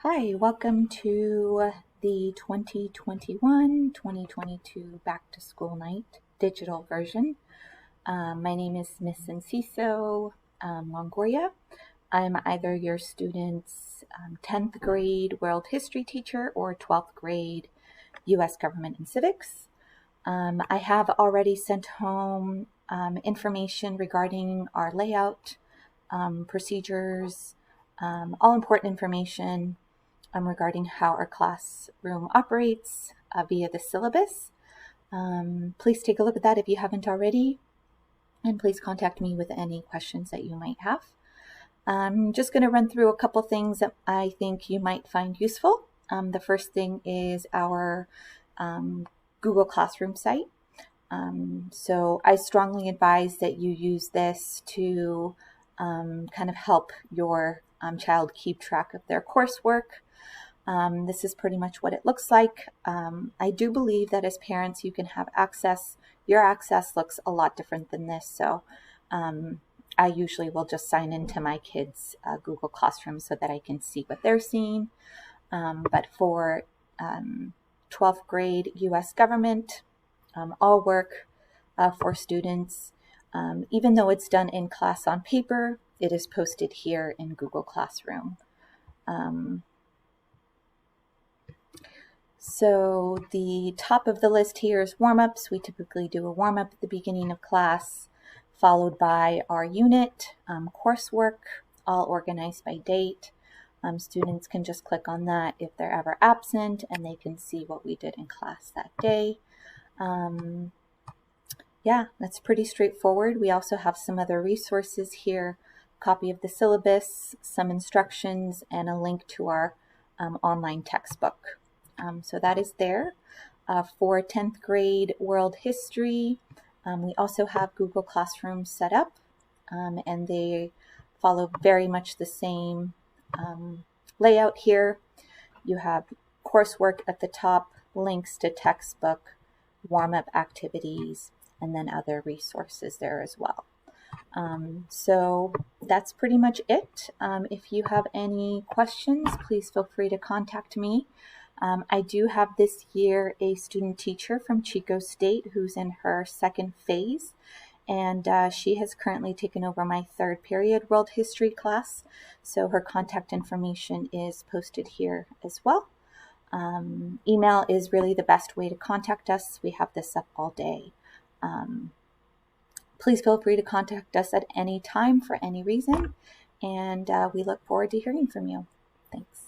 Hi, welcome to the 2021-2022 Back to School Night digital version. My name is Miss Enciso Longoria. I'm either your student's 10th grade world history teacher or 12th grade U.S. government and civics. I have already sent home information regarding our layout, procedures, all important information regarding how our classroom operates via the syllabus. Please take a look at that if you haven't already, and please contact me with any questions that you might have. I'm just going to run through a couple things that I think you might find useful. The first thing is our Google Classroom site. So I strongly advise that you use this to kind of help your child keep track of their coursework. This is pretty much what it looks like. I do believe that as parents, you can have access. Your access looks a lot different than this. So I usually will just sign into my kids' Google Classroom so that I can see what they're seeing. But for 12th grade U.S. government, all work for students, even though it's done in class on paper, it is posted here in Google Classroom. So the top of the list here is warm-ups. We typically do a warm-up at the beginning of class, followed by our unit, coursework, all organized by date. Students can just click on that if they're ever absent, and they can see what we did in class that day. Yeah, that's pretty straightforward. We also have some other resources here, copy of the syllabus, some instructions, and a link to our online textbook. So that is there. For 10th grade world history, we also have Google Classroom set up, and they follow very much the same layout here. You have coursework at the top, links to textbook, warm-up activities, and then other resources there as well. So that's pretty much it. If you have any questions, please feel free to contact me. I do have this year a student teacher from Chico State who's in her second phase, and she has currently taken over my third period world history class. So her contact information is posted here as well. Email is really the best way to contact us. We have this up all day. Please feel free to contact us at any time for any reason, and we look forward to hearing from you. Thanks.